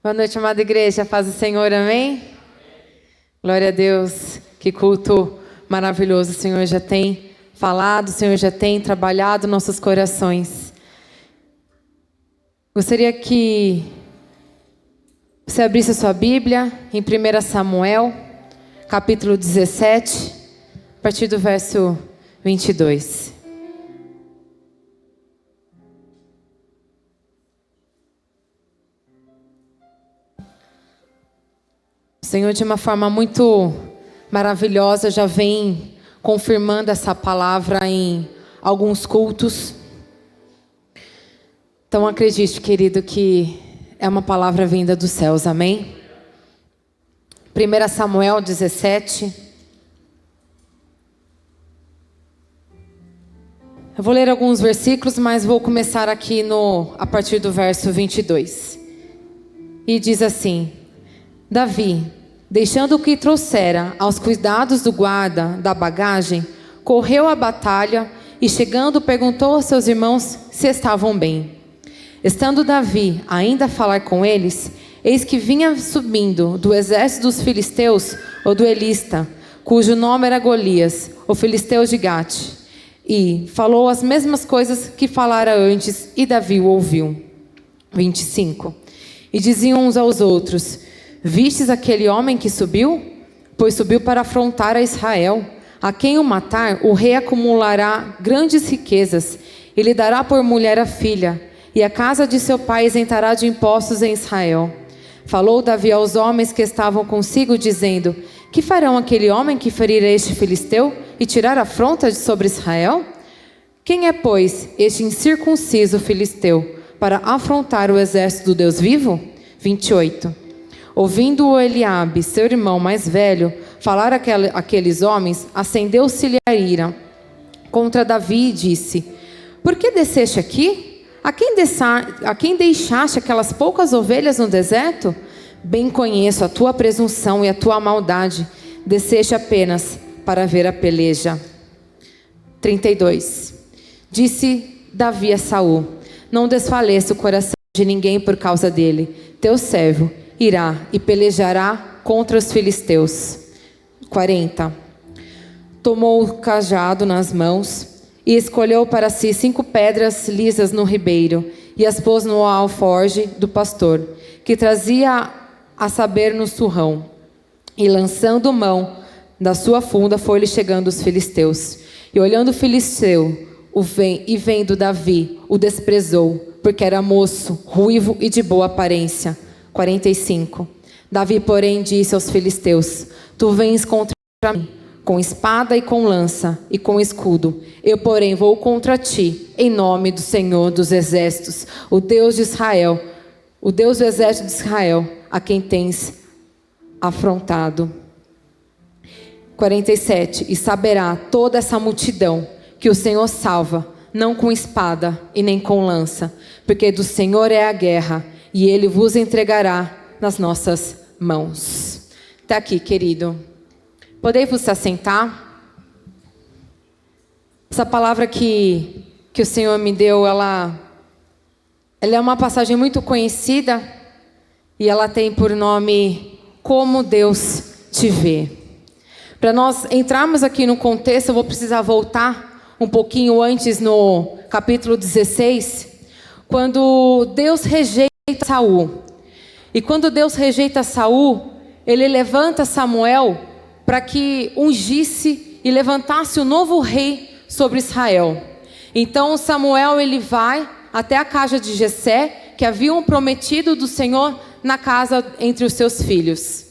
Boa noite, amada igreja. Paz do Senhor, amém? Glória a Deus. Que culto maravilhoso. O Senhor já tem falado, o Senhor já tem trabalhado nossos corações. Gostaria que você abrisse a sua Bíblia em 1 Samuel, capítulo 17, a partir do verso 22. O Senhor, de uma forma muito maravilhosa, já vem confirmando essa palavra em alguns cultos. Então acredite, querido, que é uma palavra vinda dos céus, amém? 1 Samuel 17. Eu vou ler alguns versículos, mas vou começar aqui a partir do verso 22. E diz assim: Davi, deixando o que trouxera aos cuidados do guarda da bagagem, correu à batalha e, chegando, perguntou aos seus irmãos se estavam bem. Estando Davi ainda a falar com eles, eis que vinha subindo do exército dos filisteus o duelista, cujo nome era Golias, o filisteu de Gate, e falou as mesmas coisas que falara antes, e Davi o ouviu. 25. E diziam uns aos outros: Vistes aquele homem que subiu? Pois subiu para afrontar a Israel. A quem o matar, o rei acumulará grandes riquezas, e lhe dará por mulher a filha, e a casa de seu pai isentará de impostos em Israel. Falou Davi aos homens que estavam consigo, dizendo: Que farão aquele homem que ferir este filisteu, e tirar a afronta de sobre Israel? Quem é, pois, este incircunciso filisteu, para afrontar o exército do Deus vivo? 28. Ouvindo-o Eliabe, seu irmão mais velho, falar aqueles homens, acendeu-se-lhe a ira contra Davi e disse: Por que desceste aqui? A quem deixaste aquelas poucas ovelhas no deserto? Bem conheço a tua presunção e a tua maldade. Desceste apenas para ver a peleja. 32. Disse Davi a Saul: Não desfaleça o coração de ninguém por causa dele. Teu servo irá e pelejará contra os filisteus. 40. Tomou o cajado nas mãos e escolheu para si 5 pedras lisas no ribeiro, e as pôs no alforje do pastor, que trazia a saber no surrão. E lançando mão da sua funda, foi-lhe chegando os filisteus. E olhando o filisteu, e vendo Davi, o desprezou, porque era moço, ruivo e de boa aparência. 45. Davi, porém, disse aos filisteus: Tu vens contra mim com espada e com lança e com escudo. Eu, porém, vou contra ti em nome do Senhor dos exércitos, o Deus de Israel, o Deus do exército de Israel, a quem tens afrontado. 47. E saberá toda essa multidão que o Senhor salva, não com espada e nem com lança, porque do Senhor é a guerra, e Ele vos entregará nas nossas mãos. Está aqui, querido. Podei-vos se assentar? Essa palavra que o Senhor me deu, ela é uma passagem muito conhecida, e ela tem por nome Como Deus Te Vê. Para nós entrarmos aqui no contexto, eu vou precisar voltar um pouquinho antes, no capítulo 16, quando Deus rejeita Saul. E quando Deus rejeita Saul, Ele levanta Samuel para que ungisse e levantasse o novo rei sobre Israel. Então Samuel, ele vai até a casa de Jessé, que haviam prometido do Senhor na casa entre os seus filhos.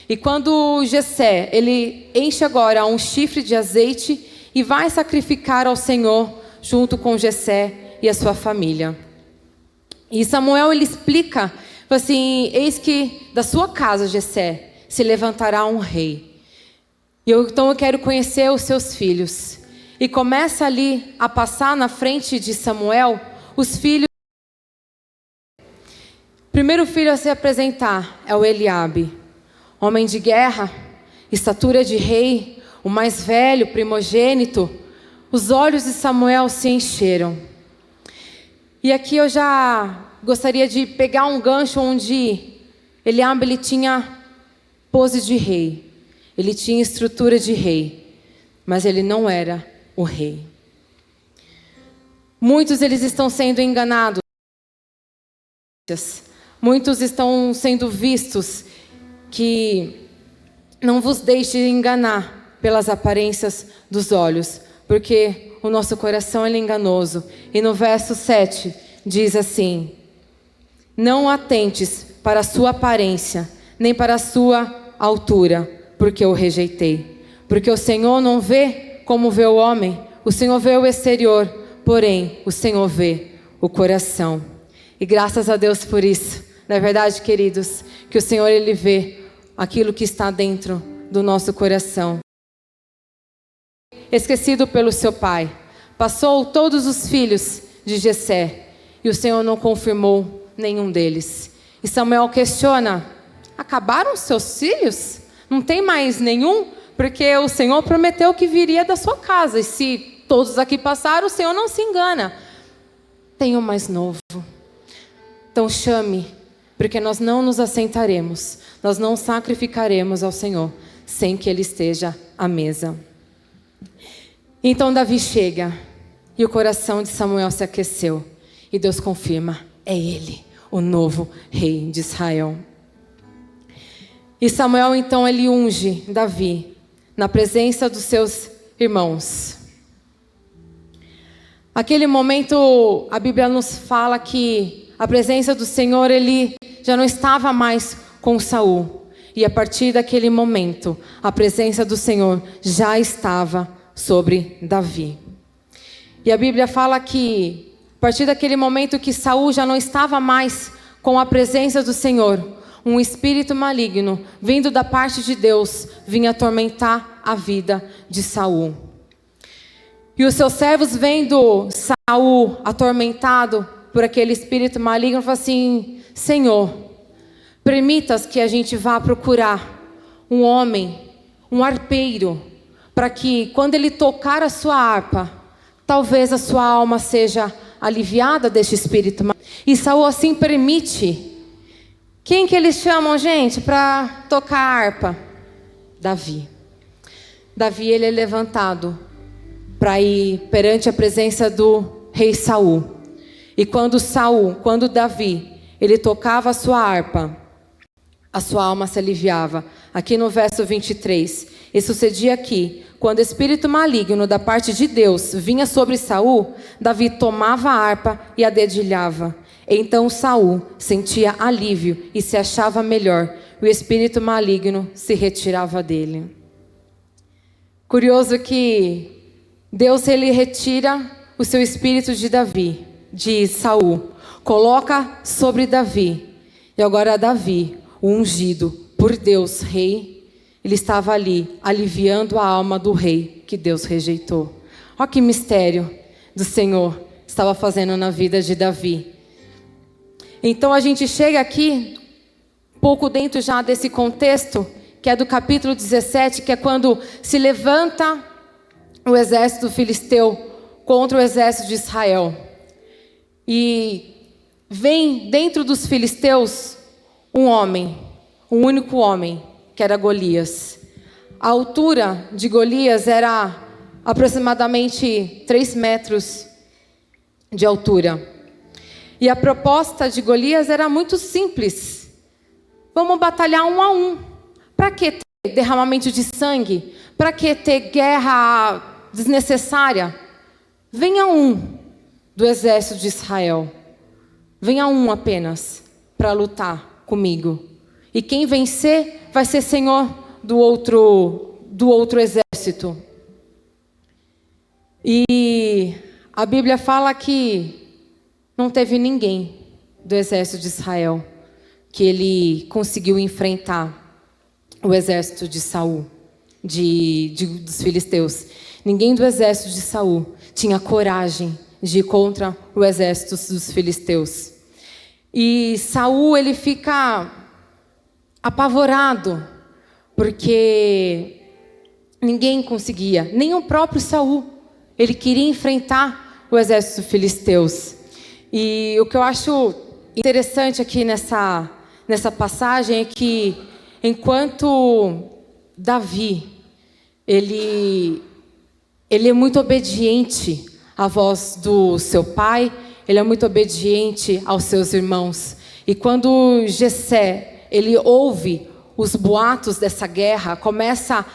E quando Jessé, ele enche agora um chifre de azeite e vai sacrificar ao Senhor junto com Jessé e a sua família. E Samuel, ele explica assim: Eis que da sua casa, Jessé, se levantará um rei. Então eu quero conhecer os seus filhos. E começa ali a passar na frente de Samuel os filhos. O primeiro filho a se apresentar é o Eliabe, homem de guerra, estatura de rei, o mais velho, primogênito. Os olhos de Samuel se encheram. E aqui eu já gostaria de pegar um gancho onde Eliabe, ele tinha pose de rei, ele tinha estrutura de rei, mas ele não era o rei. Muitos eles estão sendo enganados, muitos estão sendo vistos que não vos deixe enganar pelas aparências dos olhos, porque o nosso coração ele é enganoso. E no verso 7 diz assim: não atentes para a sua aparência, nem para a sua altura, porque eu rejeitei. Porque o Senhor não vê como vê o homem, o Senhor vê o exterior, porém o Senhor vê o coração. E graças a Deus por isso. Na verdade, queridos, que o Senhor ele vê aquilo que está dentro do nosso coração. Esquecido pelo seu pai, passou todos os filhos de Jessé, e o Senhor não confirmou nenhum deles. E Samuel questiona: acabaram os seus filhos? Não tem mais nenhum? Porque o Senhor prometeu que viria da sua casa, e se todos aqui passaram, o Senhor não se engana. Tem um mais novo. Então chame, porque nós não nos assentaremos, nós não sacrificaremos ao Senhor sem que Ele esteja à mesa. Então Davi chega e o coração de Samuel se aqueceu e Deus confirma: é ele, o novo rei de Israel. E Samuel então ele unge Davi na presença dos seus irmãos. Aquele momento a Bíblia nos fala que a presença do Senhor ele já não estava mais com Saul. E a partir daquele momento a presença do Senhor já estava sobre Davi. E a Bíblia fala que a partir daquele momento que Saul já não estava mais com a presença do Senhor, um espírito maligno vindo da parte de Deus vinha atormentar a vida de Saul. E os seus servos vendo Saul atormentado por aquele espírito maligno, falaram assim: Senhor, permitas que a gente vá procurar um homem, um arpeiro, para que quando ele tocar a sua harpa, talvez a sua alma seja aliviada deste espírito. E Saul assim permite. Quem que eles chamam, gente, para tocar a harpa? Davi. Davi ele é levantado para ir perante a presença do rei Saul. E quando Davi, ele tocava a sua harpa, a sua alma se aliviava. Aqui no verso 23, e sucedia que, quando o espírito maligno da parte de Deus vinha sobre Saul, Davi tomava a harpa e a dedilhava. Então Saul sentia alívio e se achava melhor. O espírito maligno se retirava dele. Curioso que Deus ele retira o seu espírito de Davi, de Saul, coloca sobre Davi. E agora Davi, o ungido por Deus, rei, ele estava ali aliviando a alma do rei que Deus rejeitou. Olha que mistério do Senhor estava fazendo na vida de Davi. Então a gente chega aqui, pouco dentro já desse contexto, que é do capítulo 17, que é quando se levanta o exército filisteu contra o exército de Israel. E vem dentro dos filisteus um homem, um único homem, que era Golias. A altura de Golias era aproximadamente 3 metros de altura. E a proposta de Golias era muito simples. Vamos batalhar 1 a 1. Para que ter derramamento de sangue? Para que ter guerra desnecessária? Venha um do exército de Israel. Venha um apenas para lutar comigo. E quem vencer vai ser senhor do outro exército. E a Bíblia fala que não teve ninguém do exército de Israel que ele conseguiu enfrentar o exército de Saul, dos filisteus. Ninguém do exército de Saul tinha coragem de ir contra o exército dos filisteus. E Saul ele fica apavorado, porque ninguém conseguia, nem o próprio Saul. Ele queria enfrentar o exército dos filisteus. E o que eu acho interessante aqui nessa passagem é que enquanto Davi, ele é muito obediente à voz do seu pai, ele é muito obediente aos seus irmãos. E quando Jessé, ele ouve os boatos dessa guerra, começa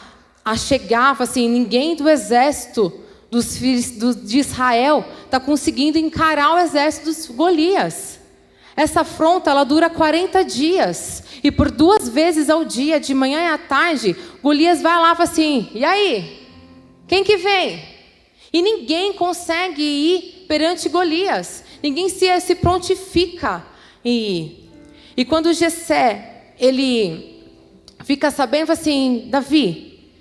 a chegar, assim, ninguém do exército dos filhos de Israel está conseguindo encarar o exército dos Golias. Essa afronta, ela dura 40 dias. E por 2 vezes ao dia, de manhã e à tarde, Golias vai lá e fala assim: e aí? Quem que vem? E ninguém consegue ir perante Golias. Ninguém se prontifica em ir. E quando Jessé, ele fica sabendo, fala assim: Davi,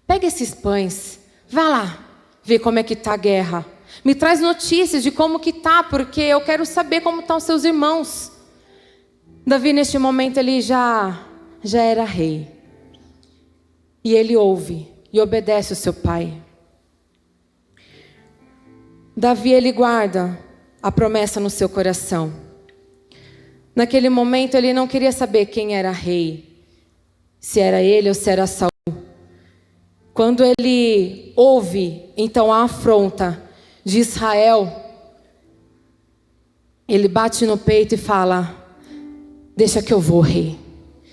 pega esses pães, vai lá ver como é que está a guerra. Me traz notícias de como que está, porque eu quero saber como estão os seus irmãos. Davi, neste momento, ele já era rei. E ele ouve e obedece o seu pai. Davi, ele guarda a promessa no seu coração. Naquele momento, ele não queria saber quem era rei, se era ele ou se era Saul. Quando ele ouve, então, a afronta de Israel, ele bate no peito e fala: deixa que eu vou, rei,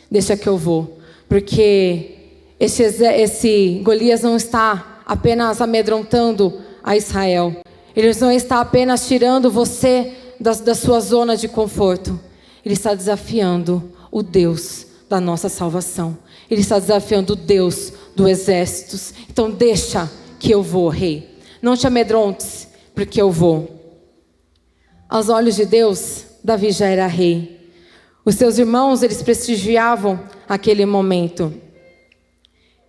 deixa que eu vou, porque esse Golias não está apenas amedrontando a Israel, ele não está apenas tirando você da sua zona de conforto, ele está desafiando o Deus da nossa salvação, ele está desafiando o Deus do exército. Então deixa que eu vou, rei, não te amedrontes, porque eu vou. Aos olhos de Deus, Davi já era rei. Os seus irmãos, eles prestigiavam aquele momento.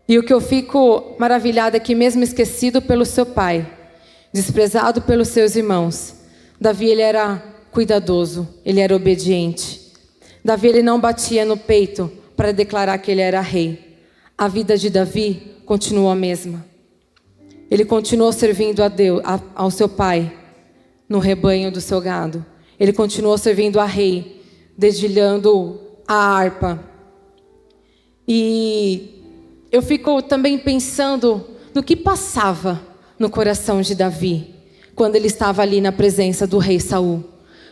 E o que eu fico maravilhada é que, mesmo esquecido pelo seu pai, desprezado pelos seus irmãos, Davi, ele era cuidadoso, ele era obediente. Davi, ele não batia no peito para declarar que ele era rei. A vida de Davi continuou a mesma. Ele continuou servindo a Deus, ao seu pai, no rebanho do seu gado. Ele continuou servindo a rei, dedilhando a harpa. E eu fico também pensando no que passava no coração de Davi, quando ele estava ali na presença do rei Saul.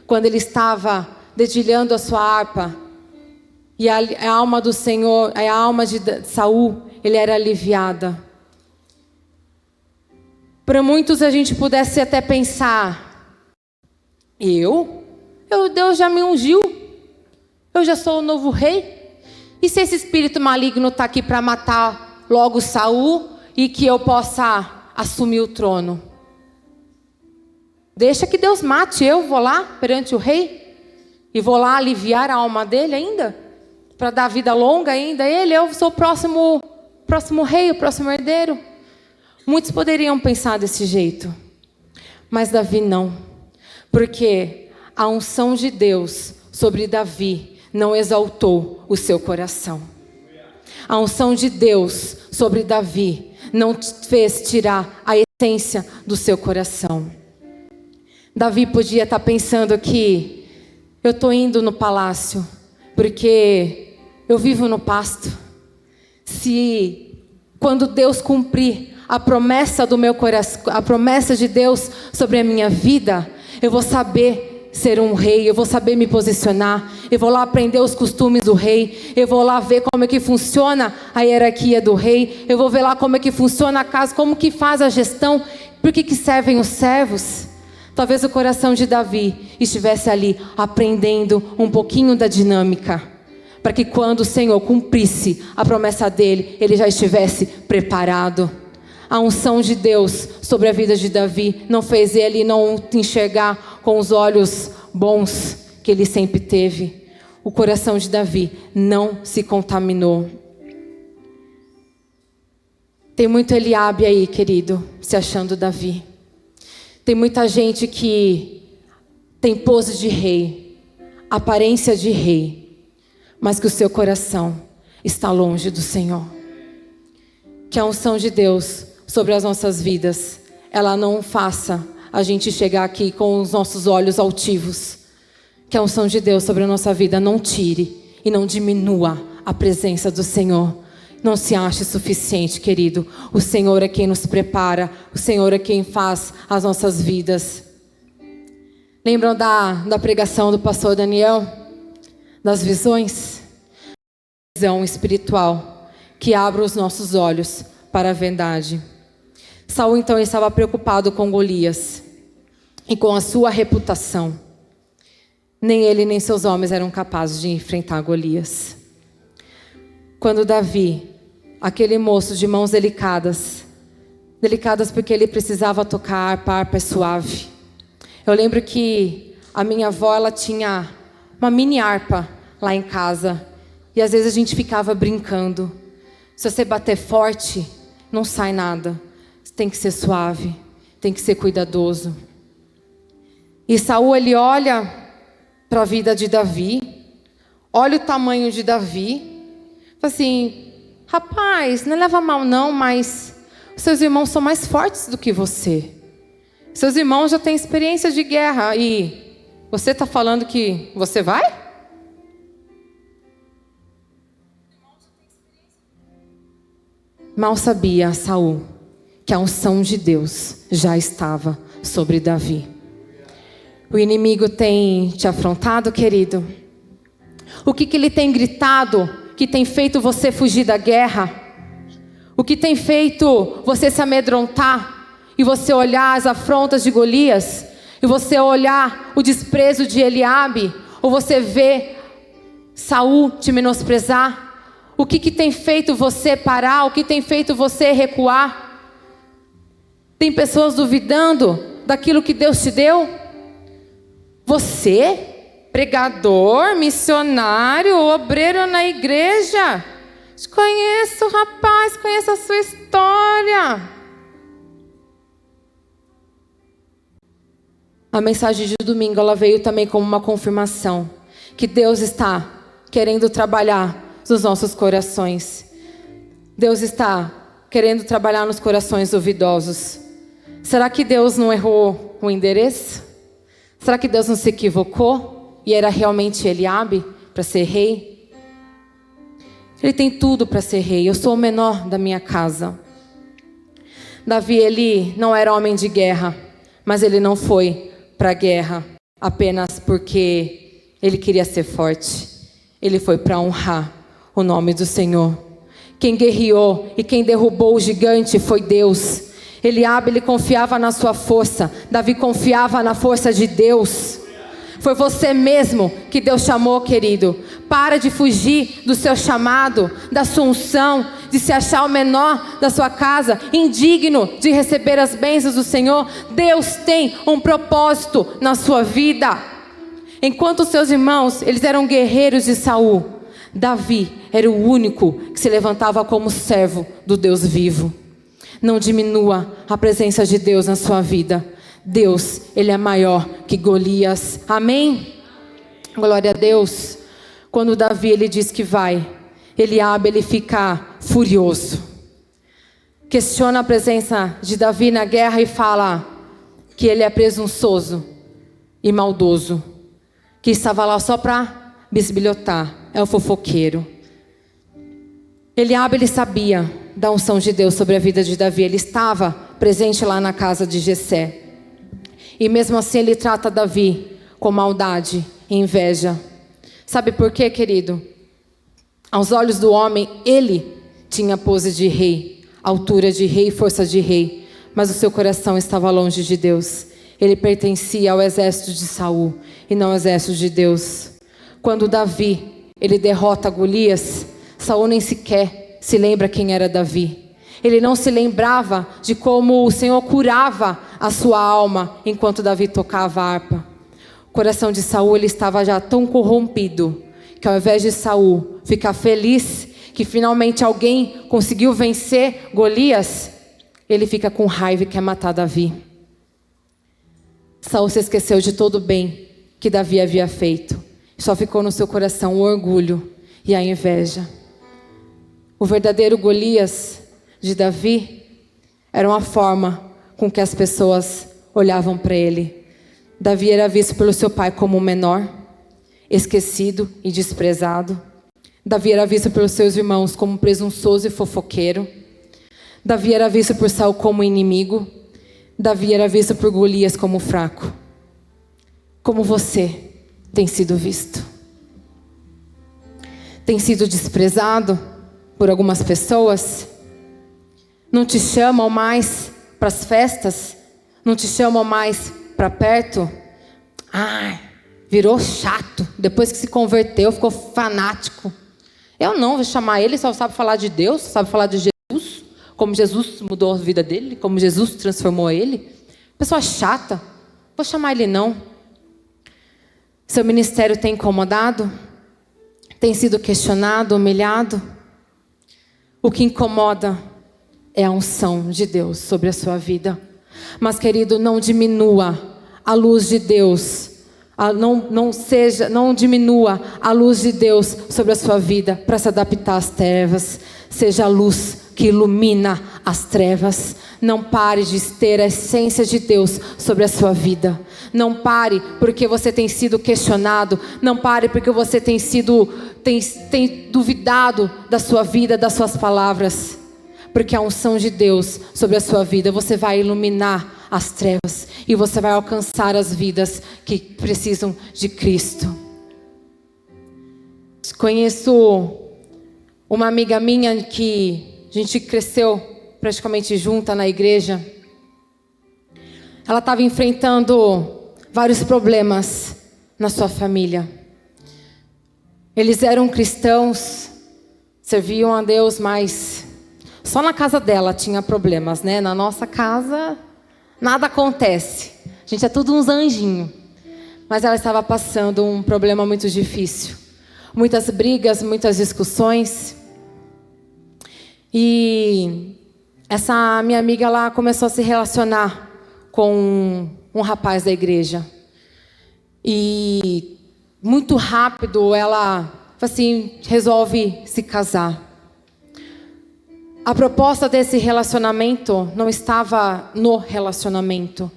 Quando ele estava dedilhando a sua harpa, e a alma do Senhor, a alma de Saul, ele era aliviada. Para muitos a gente pudesse até pensar: Deus já me ungiu, eu já sou o novo rei. E se esse espírito maligno está aqui para matar logo Saul e que eu possa assumir o trono? Deixa que Deus mate, eu vou lá perante o rei e vou lá aliviar a alma dele ainda, para dar vida longa ainda a ele. Eu sou o próximo rei, o próximo herdeiro. Muitos poderiam pensar desse jeito, mas Davi não, porque a unção de Deus sobre Davi não exaltou o seu coração. A unção de Deus sobre Davi não fez tirar a essência do seu coração. Davi podia estar pensando que eu estou indo no palácio porque eu vivo no pasto. Se quando Deus cumprir a promessa do meu coração, a promessa de Deus sobre a minha vida, eu vou saber ser um rei, eu vou saber me posicionar, eu vou lá aprender os costumes do rei, eu vou lá ver como é que funciona a hierarquia do rei, eu vou ver lá como é que funciona a casa, como que faz a gestão, por que servem os servos. Talvez o coração de Davi estivesse ali aprendendo um pouquinho da dinâmica, para que quando o Senhor cumprisse a promessa dele, ele já estivesse preparado. A unção de Deus sobre a vida de Davi não fez ele não enxergar com os olhos bons que ele sempre teve. O coração de Davi não se contaminou. Tem muito Eliabe aí, querido, se achando Davi. Tem muita gente que tem pose de rei, aparência de rei, mas que o seu coração está longe do Senhor. Que a unção de Deus sobre as nossas vidas, ela não faça a gente chegar aqui com os nossos olhos altivos. Que a unção de Deus sobre a nossa vida não tire e não diminua a presença do Senhor. Não se ache suficiente, querido. O Senhor é quem nos prepara. O Senhor é quem faz as nossas vidas. Lembram da pregação do pastor Daniel? Das visões? Visão espiritual que abre os nossos olhos para a verdade. Saul então estava preocupado com Golias e com a sua reputação. Nem ele nem seus homens eram capazes de enfrentar Golias. Quando Davi, aquele moço de mãos delicadas porque ele precisava tocar a harpa suave. Eu lembro que a minha avó, ela tinha uma mini harpa lá em casa. E às vezes a gente ficava brincando. Se você bater forte, não sai nada. Tem que ser suave, tem que ser cuidadoso. E Saul, ele olha para a vida de Davi, olha o tamanho de Davi, fala assim: rapaz, não leva mal não, mas seus irmãos são mais fortes do que você. Seus irmãos já têm experiência de guerra e você está falando que você vai? Mal sabia Saul que a unção de Deus já estava sobre Davi. O inimigo tem te afrontado, querido? O que ele tem gritado que tem feito você fugir da guerra? O que tem feito você se amedrontar e você olhar as afrontas de Golias? E você olhar o desprezo de Eliabe? Ou você vê Saul te menosprezar? O que tem feito você parar? O que tem feito você recuar? Tem pessoas duvidando daquilo que Deus te deu? Você, pregador, missionário, obreiro na igreja, te conheço, rapaz, conheço a sua história. A mensagem de domingo, ela veio também como uma confirmação que Deus está querendo trabalhar nos nossos corações. Deus está querendo trabalhar nos corações duvidosos. Será que Deus não errou o endereço? Será que Deus não se equivocou e era realmente Eliabe para ser rei? Ele tem tudo para ser rei. Eu sou o menor da minha casa. Davi, ele não era homem de guerra, mas ele não foi para a guerra apenas porque ele queria ser forte. Ele foi para honrar o nome do Senhor. Quem guerreou e quem derrubou o gigante foi Deus. Eliabe, ele confiava na sua força. Davi confiava na força de Deus. Foi você mesmo que Deus chamou, querido. Para de fugir do seu chamado, da sua unção, de se achar o menor da sua casa, indigno de receber as bênçãos do Senhor. Deus tem um propósito na sua vida. Enquanto os seus irmãos, eles eram guerreiros de Saul, Davi era o único que se levantava como servo do Deus vivo. Não diminua a presença de Deus na sua vida. Deus, ele é maior que Golias. Amém? Glória a Deus. Quando Davi, ele diz que vai, Eliabe, ele fica furioso. Questiona a presença de Davi na guerra e fala que ele é presunçoso e maldoso, que estava lá só para bisbilhotar. É o fofoqueiro. Eliabe, ele sabia da unção de Deus sobre a vida de Davi. Ele estava presente lá na casa de Jessé. E mesmo assim ele trata Davi com maldade e inveja. Sabe por quê, querido? Aos olhos do homem, ele tinha pose de rei, altura de rei, força de rei. Mas o seu coração estava longe de Deus. Ele pertencia ao exército de Saul e não ao exército de Deus. Quando Davi, ele derrota Golias, Saul nem sequer se lembra quem era Davi. Ele não se lembrava de como o Senhor curava a sua alma enquanto Davi tocava a harpa. O coração de Saul, ele estava já tão corrompido que ao invés de Saul ficar feliz que finalmente alguém conseguiu vencer Golias, ele fica com raiva e quer matar Davi. Saul se esqueceu de todo o bem que Davi havia feito. Só ficou no seu coração o orgulho e a inveja. O verdadeiro Golias de Davi era uma forma com que as pessoas olhavam para ele. Davi era visto pelo seu pai como um menor, esquecido e desprezado. Davi era visto pelos seus irmãos como presunçoso e fofoqueiro. Davi era visto por Saul como inimigo. Davi era visto por Golias como fraco. Como você tem sido visto? Tem sido desprezado por algumas pessoas? Não te chamam mais para as festas? Não te chamam mais para perto? Virou chato. Depois que se converteu, ficou fanático. Eu não vou chamar ele, só sabe falar de Deus, sabe falar de Jesus, como Jesus mudou a vida dele, como Jesus transformou ele. Pessoa chata, vou chamar ele não. Seu ministério tem incomodado? Tem sido questionado, humilhado? O que incomoda é a unção de Deus sobre a sua vida. Mas, querido, não diminua a luz de Deus. Não diminua a luz de Deus sobre a sua vida para se adaptar às trevas. Seja a luz que ilumina as trevas. Não pare de ter a essência de Deus sobre a sua vida. Não pare porque você tem sido questionado. Não pare porque você tem duvidado da sua vida, das suas palavras. Porque a unção de Deus sobre a sua vida, você vai iluminar as trevas e você vai alcançar as vidas que precisam de Cristo. Conheço uma amiga minha que a gente cresceu praticamente junta na igreja. Ela estava enfrentando vários problemas na sua família. Eles eram cristãos, serviam a Deus, mas só na casa dela tinha problemas, né? Na nossa casa nada acontece. A gente é tudo uns anjinhos. Mas ela estava passando um problema muito difícil. Muitas brigas, muitas discussões. E essa minha amiga, ela começou a se relacionar com um rapaz da igreja. E muito rápido ela, assim, resolve se casar. A proposta desse relacionamento não estava no relacionamento.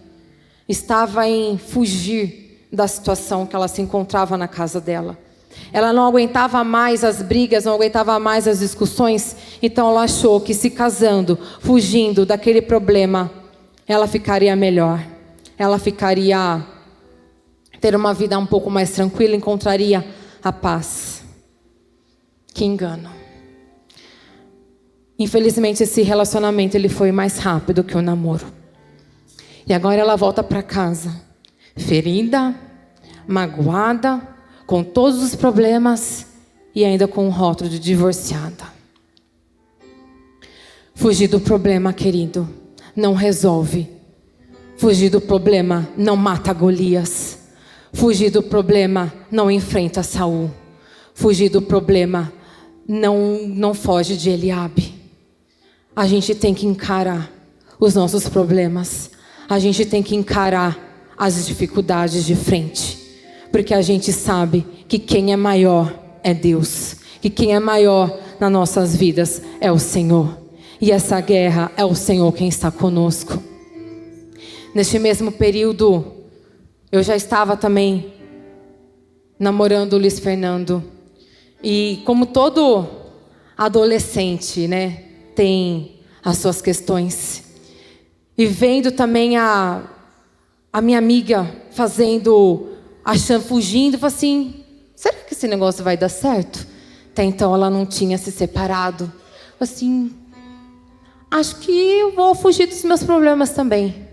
Estava em fugir da situação que ela se encontrava na casa dela. Ela não aguentava mais as brigas, não aguentava mais as discussões. Então ela achou que se casando, fugindo daquele problema, ela ficaria melhor. Ela ficaria ter uma vida um pouco mais tranquila, encontraria a paz. Que engano. Infelizmente esse relacionamento ele foi mais rápido que o namoro. E agora ela volta para casa, ferida, magoada, com todos os problemas e ainda com um rótulo de divorciada. Fugir do problema, querido, não resolve. Fugir do problema não mata Golias. Fugir do problema não enfrenta Saul. Fugir do problema não foge de Eliabe. A gente tem que encarar os nossos problemas. A gente tem que encarar as dificuldades de frente. Porque a gente sabe que quem é maior é Deus. Que quem é maior nas nossas vidas é o Senhor. E essa guerra é o Senhor quem está conosco. Neste mesmo período, eu já estava também namorando o Luiz Fernando. E como todo adolescente, né, tem as suas questões. E vendo também a minha amiga fugindo, falei assim, será que esse negócio vai dar certo? Até então ela não tinha se separado. Falei assim, acho que eu vou fugir dos meus problemas também.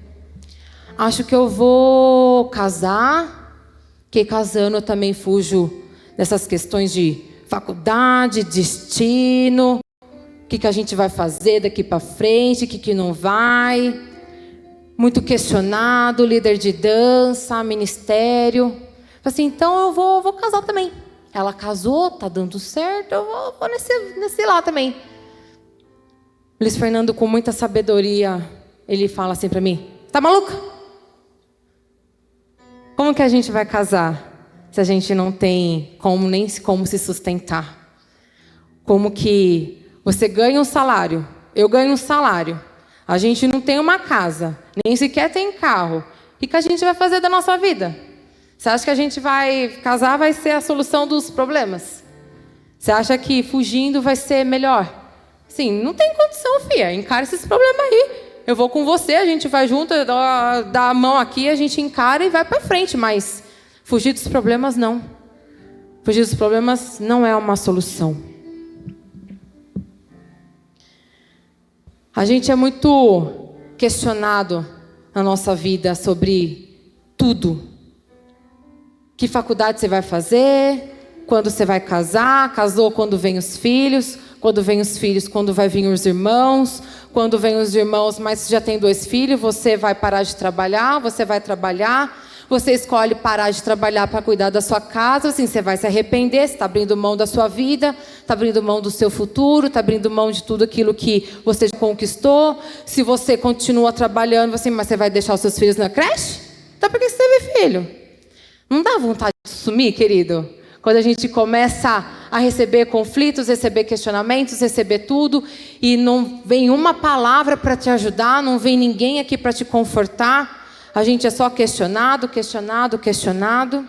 Acho que eu vou casar, porque casando eu também fujo dessas questões de faculdade, destino, o que a gente vai fazer daqui para frente, o que não vai. Muito questionado, líder de dança, ministério. Falei assim, então eu vou casar também. Ela casou, tá dando certo, eu vou nesse lá também. Luiz Fernando, com muita sabedoria, ele fala assim para mim, tá maluca? Como que a gente vai casar se a gente não tem nem como se sustentar? Como que você ganha um salário, eu ganho um salário, a gente não tem uma casa, nem sequer tem carro. O que a gente vai fazer da nossa vida? Você acha que a gente vai casar, vai ser a solução dos problemas? Você acha que fugindo vai ser melhor? Sim, não tem condição, filha. Encara esses problemas aí. Eu vou com você, a gente vai junto, dá a mão aqui, a gente encara e vai para frente. Mas fugir dos problemas, não. Fugir dos problemas não é uma solução. A gente é muito questionado na nossa vida sobre tudo. Que faculdade você vai fazer? Quando você vai casar? Casou quando vem os filhos? Quando vem os filhos, quando vai vir os irmãos? Quando vem os irmãos, mas você já tem 2 filhos, você vai parar de trabalhar? Você vai trabalhar? Você escolhe parar de trabalhar para cuidar da sua casa? Assim, você vai se arrepender, você está abrindo mão da sua vida, está abrindo mão do seu futuro, está abrindo mão de tudo aquilo que você conquistou. Se você continua trabalhando, assim, mas você vai deixar os seus filhos na creche? Então por que você teve filho? Não dá vontade de sumir, querido? Quando a gente começa a receber conflitos, receber questionamentos, receber tudo, e não vem uma palavra para te ajudar, não vem ninguém aqui para te confortar, a gente é só questionado, questionado, questionado.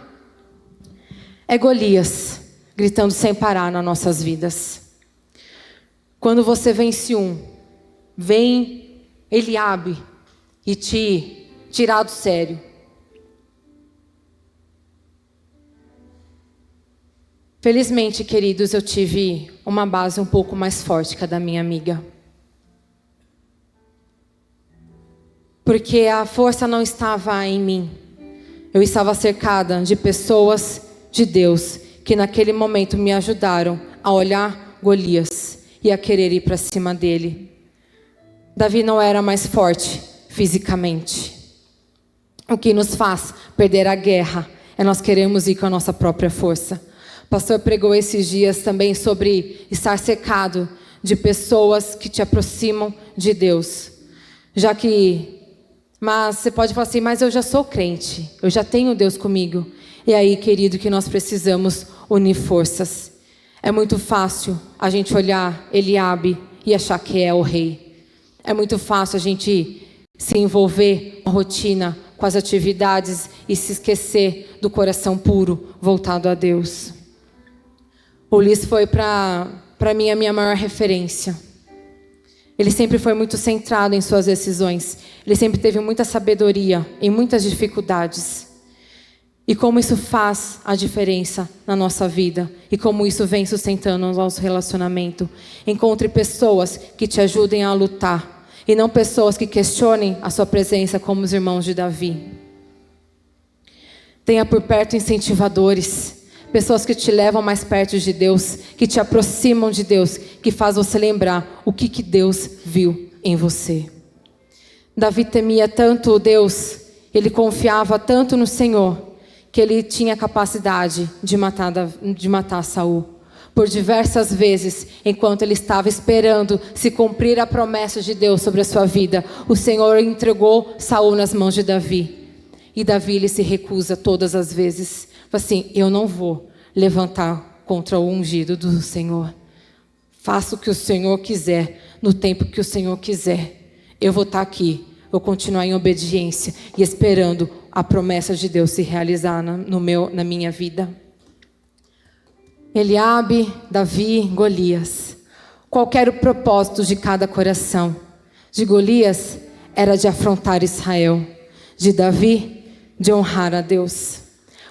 É Golias gritando sem parar nas nossas vidas. Quando você vence um, vem Eliabe e te tirar do sério. Felizmente, queridos, eu tive uma base um pouco mais forte que a da minha amiga. Porque a força não estava em mim. Eu estava cercada de pessoas de Deus que naquele momento me ajudaram a olhar Golias e a querer ir para cima dele. Davi não era mais forte fisicamente. O que nos faz perder a guerra é nós queremos ir com a nossa própria força. O pastor pregou esses dias também sobre estar cercado de pessoas que te aproximam de Deus. Mas você pode falar assim, mas eu já sou crente, eu já tenho Deus comigo. E aí, querido, que nós precisamos unir forças. É muito fácil a gente olhar Eliabe e achar que é o rei. É muito fácil a gente se envolver com a rotina, com as atividades e se esquecer do coração puro, voltado a Deus. Ulisses foi para mim a minha maior referência. Ele sempre foi muito centrado em suas decisões. Ele sempre teve muita sabedoria em muitas dificuldades. E como isso faz a diferença na nossa vida. E como isso vem sustentando o nosso relacionamento. Encontre pessoas que te ajudem a lutar. E não pessoas que questionem a sua presença como os irmãos de Davi. Tenha por perto incentivadores. Pessoas que te levam mais perto de Deus, que te aproximam de Deus, que faz você lembrar o que Deus viu em você. Davi temia tanto Deus, ele confiava tanto no Senhor, que ele tinha capacidade de matar Saul. Por diversas vezes, enquanto ele estava esperando se cumprir a promessa de Deus sobre a sua vida, o Senhor entregou Saul nas mãos de Davi. E Davi, ele se recusa todas as vezes. Assim, eu não vou levantar contra o ungido do Senhor. Faça o que o Senhor quiser, no tempo que o Senhor quiser. Eu vou estar aqui, vou continuar em obediência e esperando a promessa de Deus se realizar na minha vida. Eliabe, Davi, Golias. Qual era o propósito de cada coração? De Golias era de afrontar Israel. De Davi, de honrar a Deus.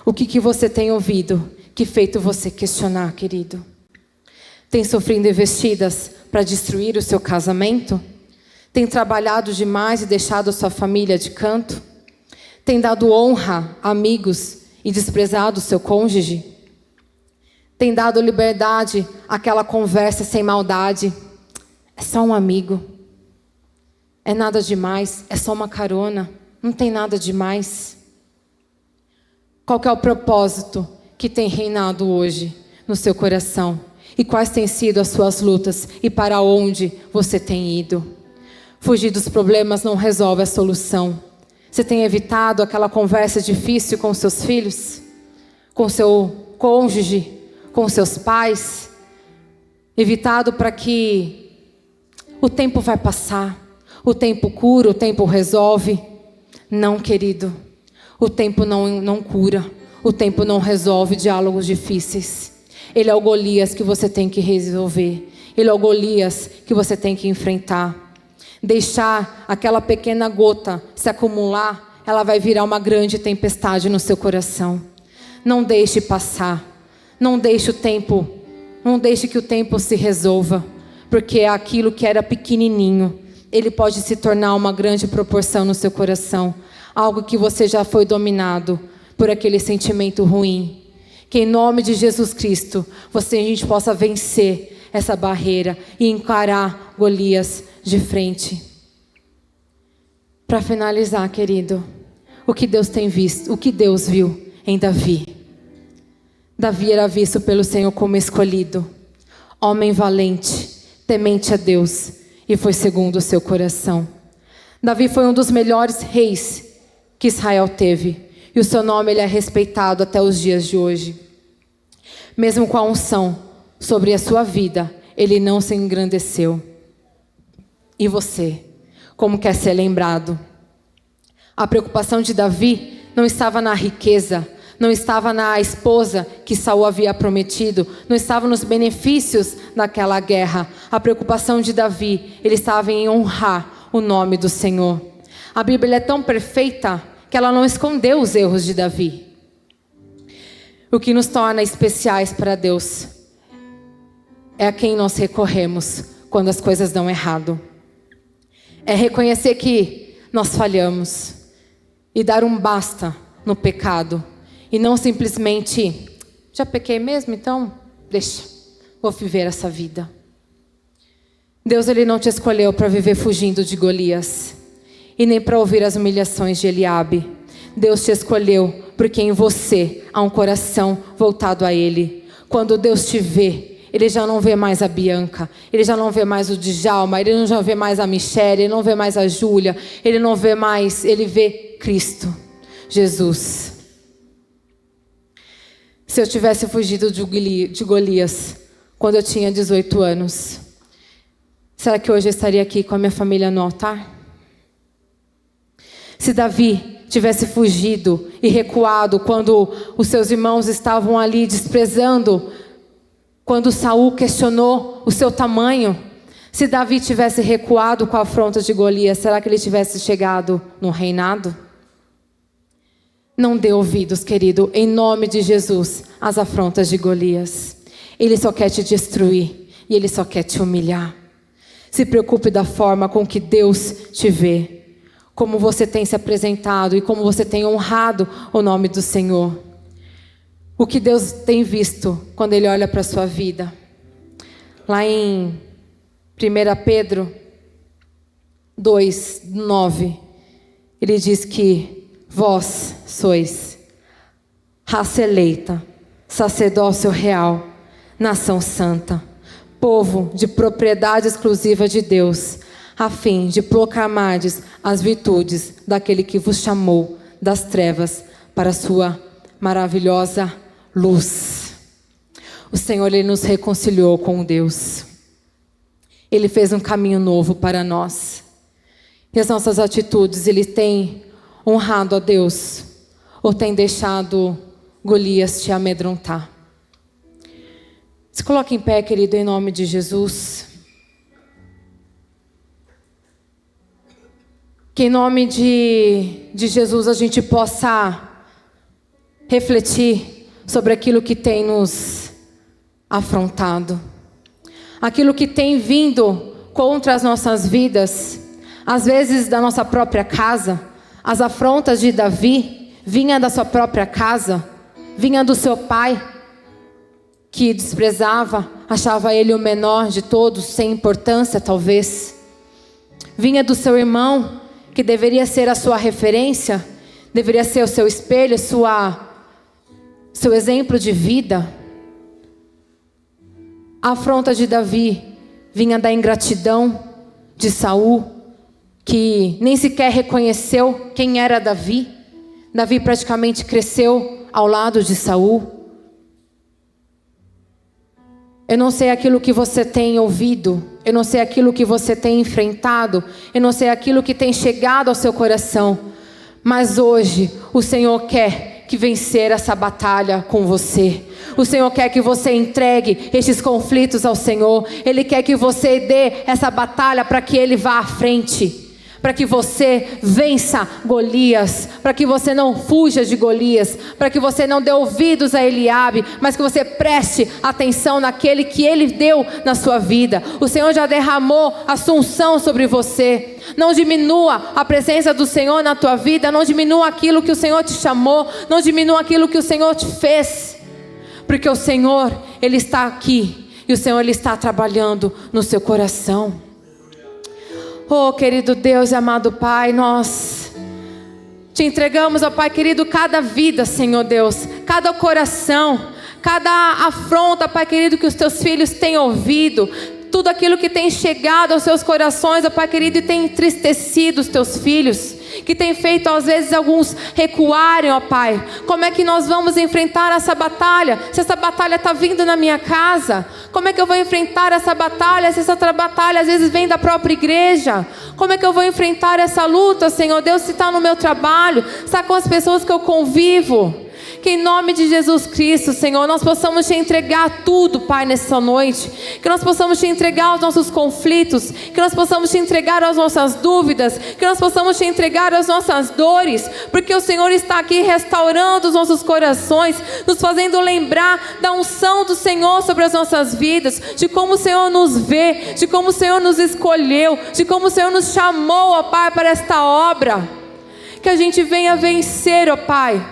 O que você tem ouvido que feito você questionar, querido? Tem sofrido investidas para destruir o seu casamento? Tem trabalhado demais e deixado a sua família de canto? Tem dado honra a amigos e desprezado o seu cônjuge? Tem dado liberdade àquela conversa sem maldade? É só um amigo. É nada demais, é só uma carona. Não tem nada demais. Qual que é o propósito que tem reinado hoje no seu coração? E quais têm sido as suas lutas? E para onde você tem ido? Fugir dos problemas não resolve a solução. Você tem evitado aquela conversa difícil com seus filhos? Com seu cônjuge? Com seus pais? Evitado para que o tempo vai passar. O tempo cura, o tempo resolve. Não, querido. O tempo não cura. O tempo não resolve diálogos difíceis. Ele é o Golias que você tem que resolver. Ele é o Golias que você tem que enfrentar. Deixar aquela pequena gota se acumular, ela vai virar uma grande tempestade no seu coração. Não deixe passar. Não deixe que o tempo se resolva. Porque aquilo que era pequenininho, ele pode se tornar uma grande proporção no seu coração. Algo que você já foi dominado por aquele sentimento ruim. Que em nome de Jesus Cristo, a gente possa vencer essa barreira e encarar Golias de frente. Para finalizar, querido, o que Deus tem visto, o que Deus viu em Davi. Davi era visto pelo Senhor como escolhido, homem valente, temente a Deus, e foi segundo o seu coração. Davi foi um dos melhores reis que Israel teve, e o seu nome ele é respeitado até os dias de hoje. Mesmo com a unção sobre a sua vida, ele não se engrandeceu. E você, como quer ser lembrado? A preocupação de Davi não estava na riqueza, não estava na esposa que Saul havia prometido, não estava nos benefícios daquela guerra. A preocupação de Davi, ele estava em honrar o nome do Senhor. A Bíblia é tão perfeita que ela não escondeu os erros de Davi. O que nos torna especiais para Deus é a quem nós recorremos quando as coisas dão errado. É reconhecer que nós falhamos e dar um basta no pecado. E não simplesmente, já pequei mesmo, então deixa, vou viver essa vida. Deus ele não te escolheu para viver fugindo de Golias. E nem para ouvir as humilhações de Eliabe. Deus te escolheu porque em você há um coração voltado a Ele. Quando Deus te vê, Ele já não vê mais a Bianca, Ele já não vê mais o Djalma, Ele não já vê mais a Michele, Ele não vê mais a Júlia, Ele não vê mais, Ele vê Cristo, Jesus. Se eu tivesse fugido de Golias quando eu tinha 18 anos, será que hoje eu estaria aqui com a minha família no altar? Se Davi tivesse fugido e recuado quando os seus irmãos estavam ali desprezando, quando Saul questionou o seu tamanho, se Davi tivesse recuado com a afronta de Golias, será que ele tivesse chegado no reinado? Não dê ouvidos, querido, em nome de Jesus, às afrontas de Golias. Ele só quer te destruir e ele só quer te humilhar. Se preocupe da forma com que Deus te vê. Como você tem se apresentado e como você tem honrado o nome do Senhor. O que Deus tem visto quando Ele olha para a sua vida. Lá em 1 Pedro 2:9, ele diz que vós sois raça eleita, sacerdócio real, nação santa, povo de propriedade exclusiva de Deus, a fim de proclamardes as virtudes daquele que vos chamou das trevas para a sua maravilhosa luz. O Senhor, Ele nos reconciliou com Deus. Ele fez um caminho novo para nós. E as nossas atitudes, Ele tem honrado a Deus ou tem deixado Golias te amedrontar? Se coloque em pé, querido, em nome de Jesus. Que em nome de Jesus a gente possa refletir sobre aquilo que tem nos afrontado. Aquilo que tem vindo contra as nossas vidas. Às vezes da nossa própria casa. As afrontas de Davi vinha da sua própria casa. Vinha do seu pai, que desprezava, achava ele o menor de todos, sem importância talvez. Vinha do seu irmão, que deveria ser a sua referência, deveria ser o seu espelho, seu exemplo de vida. A afronta de Davi vinha da ingratidão de Saul, que nem sequer reconheceu quem era Davi. Davi praticamente cresceu ao lado de Saul. Eu não sei aquilo que você tem ouvido, eu não sei aquilo que você tem enfrentado, eu não sei aquilo que tem chegado ao seu coração, mas hoje o Senhor quer que vencer essa batalha com você. O Senhor quer que você entregue estes conflitos ao Senhor. Ele quer que você dê essa batalha para que Ele vá à frente. Para que você vença Golias, para que você não fuja de Golias, para que você não dê ouvidos a Eliabe, mas que você preste atenção naquele que Ele deu na sua vida. O Senhor já derramou assunção sobre você. Não diminua a presença do Senhor na tua vida, não diminua aquilo que o Senhor te chamou, não diminua aquilo que o Senhor te fez, porque o Senhor, Ele está aqui, e o Senhor, Ele está trabalhando no seu coração. Oh, querido Deus e amado Pai, nós te entregamos, ó Pai querido, cada vida, Senhor Deus, cada coração, cada afronta, Pai querido, que os teus filhos têm ouvido, tudo aquilo que tem chegado aos seus corações, ó Pai querido, e tem entristecido os teus filhos, que tem feito às vezes alguns recuarem, ó Pai. Como é que nós vamos enfrentar essa batalha? Se essa batalha está vindo na minha casa, como é que eu vou enfrentar essa batalha? Se essa batalha às vezes vem da própria igreja, como é que eu vou enfrentar essa luta, Senhor Deus, se está no meu trabalho, se está com as pessoas que eu convivo? Que em nome de Jesus Cristo, Senhor, nós possamos te entregar tudo, Pai, nessa noite. Que nós possamos te entregar os nossos conflitos. Que nós possamos te entregar as nossas dúvidas. Que nós possamos te entregar as nossas dores. Porque o Senhor está aqui restaurando os nossos corações, nos fazendo lembrar da unção do Senhor sobre as nossas vidas. De como o Senhor nos vê, de como o Senhor nos escolheu, de como o Senhor nos chamou, ó Pai, para esta obra. Que a gente venha vencer, ó Pai,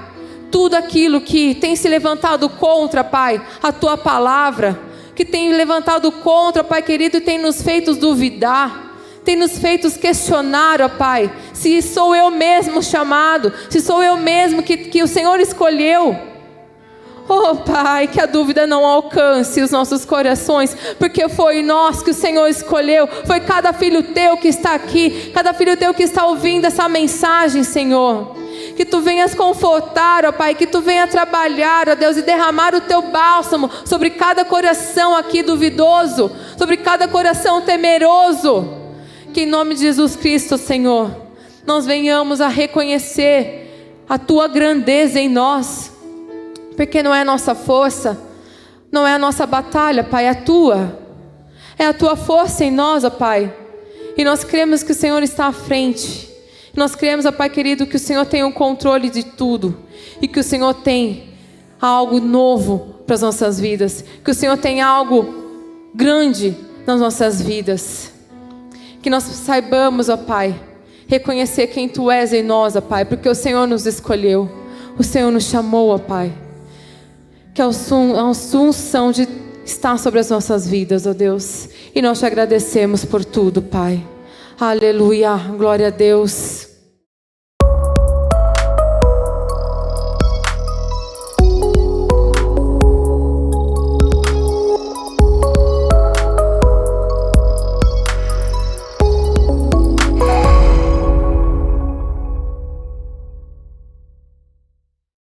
tudo aquilo que tem se levantado contra, Pai, a Tua palavra, que tem levantado contra, Pai querido, e tem nos feito duvidar, tem nos feito questionar, ó Pai, se sou eu mesmo chamado, se sou eu mesmo que o Senhor escolheu. Oh Pai, que a dúvida não alcance os nossos corações, porque foi nós que o Senhor escolheu, foi cada filho Teu que está aqui, cada filho Teu que está ouvindo essa mensagem, Senhor. Que Tu venhas confortar, ó Pai, que Tu venha trabalhar, ó Deus, e derramar o Teu bálsamo sobre cada coração aqui duvidoso, sobre cada coração temeroso. Que em nome de Jesus Cristo, Senhor, nós venhamos a reconhecer a Tua grandeza em nós, porque não é a nossa força, não é a nossa batalha, Pai, é a Tua. É a Tua força em nós, ó Pai. E nós cremos que o Senhor está à frente. Nós cremos, ó Pai querido, que o Senhor tem o controle de tudo. E que o Senhor tem algo novo para as nossas vidas. Que o Senhor tem algo grande nas nossas vidas. Que nós saibamos, ó Pai, reconhecer quem Tu és em nós, ó Pai. Porque o Senhor nos escolheu. O Senhor nos chamou, ó Pai. Que a unção de estar sobre as nossas vidas, ó Deus. E nós Te agradecemos por tudo, Pai. Aleluia, glória a Deus.